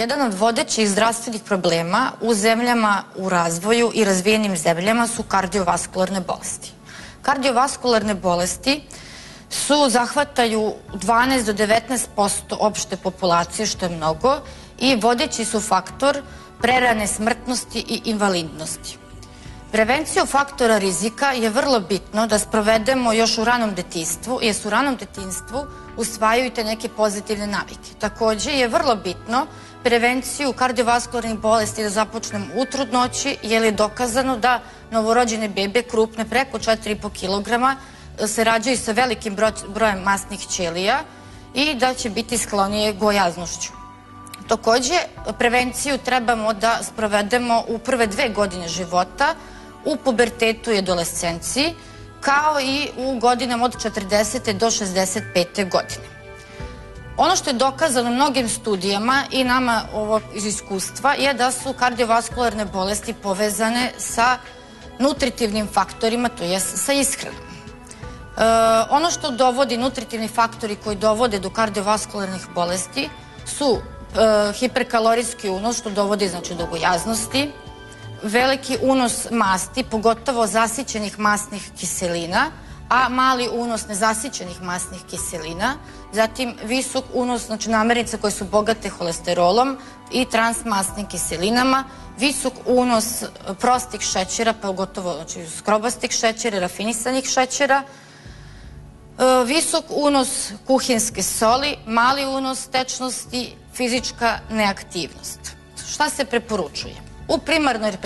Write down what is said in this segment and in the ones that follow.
Jedan od vodećih zdravstvenih problema u zemljama u razvoju i razvijenim zemljama su kardiovaskularne bolesti. Kardiovaskularne bolesti zahvataju 12 do 19% opšte populacije, što je mnogo, i vodeći su faktor prerane smrtnosti i invalidnosti. Prevenciju faktora rizika je vrlo bitno da sprovedemo još u ranom detinjstvu, jer se u ranom detinjstvu usvajaju te neke pozitivne navike. Takođe je vrlo bitno prevenciju kardiovaskularnih bolesti da započnemo u trudnoći, jer je dokazano da novorođene bebe krupne preko 4,5 kg se rađaju sa velikim brojem masnih ćelija i da će biti sklonije gojaznošću. Takođe, prevenciju trebamo da sprovedemo u prve 2 godine života, u pubertetu i adolescenciji, kao i u godinama od 40. do 65. godine. Ono što je dokazano mnogim studijama i nama iz iskustva je da su kardiovaskularne bolesti povezane sa nutritivnim faktorima, to je sa ishranom. Ono što dovodi, nutritivni faktori koji dovode do kardiovaskularnih bolesti su hiperkalorijski unos, što dovodi do gojaznosti, veliki unos masti, pogotovo zasićenih masnih kiselina, a mali unos nezasićenih masnih kiselina, zatim visok unos namirnica koje su bogate holesterolom i transmasnim kiselinama, visok unos prostih šećera, pogotovo skrobastih šećera, rafinisanih šećera, visok unos kuhinske soli, mali unos tečnosti, fizička neaktivnost. Šta se preporučuje? U primarnoj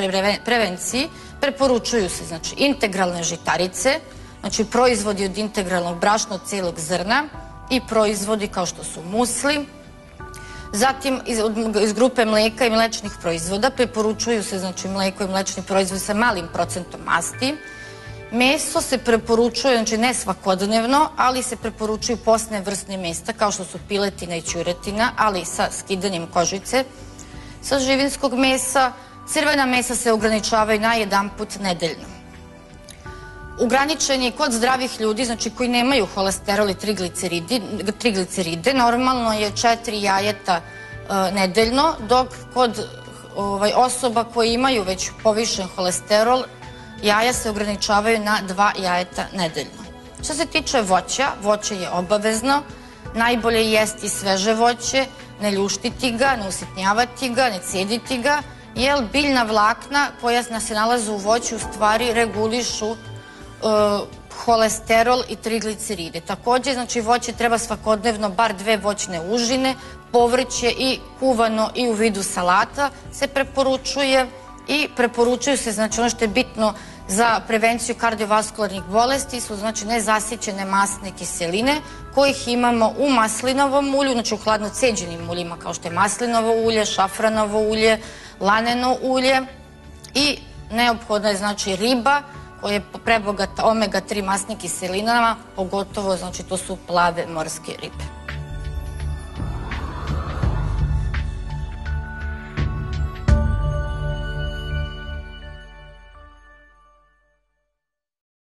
prevenciji preporučuju se integralne žitarice, proizvodi od integralnog brašna od celog zrna i proizvodi kao što su musli. Zatim iz grupe mleka i mlečnih proizvoda preporučuju se mleko i mlečni proizvod sa malim procentom masti. Meso se preporučuje, ne svakodnevno, ali se preporučuju posne vrste mesa kao što su piletina i ćuretina, ali sa skidanjem kožice sa živinskog mesa. Crvena mesa se ograničavaju na jedanput nedeljno. Ograničen je kod zdravih ljudi, koji nemaju holesterol i trigliceride, normalno je 4 jajeta nedeljno, dok kod osoba koje imaju već povišen holesterol, jaja se ograničavaju na 2 jajeta nedeljno. Što se tiče voća, voće je obavezno, najbolje je jesti sveže voće, ne ljuštiti ga, ne usitnjavati ga, ne cediti ga, jer biljna vlakna koja se nalaze u voću u stvari regulišu holesterol i trigliceride. Takođe, voće treba svakodnevno bar 2 voćne užine, povrće i kuvano i u vidu salata se preporučuje i preporučuju se, ono što je bitno za prevenciju kardiovaskularnih bolesti su nezasićene masne kiseline kojih imamo u maslinovom ulju, u hladno ceđenim uljima kao što je maslinovo ulje, šafranovo ulje, laneno ulje i neophodna je riba koja je prebogata omega-3 masnim kiselinama, pogotovo to su plave morske ribe.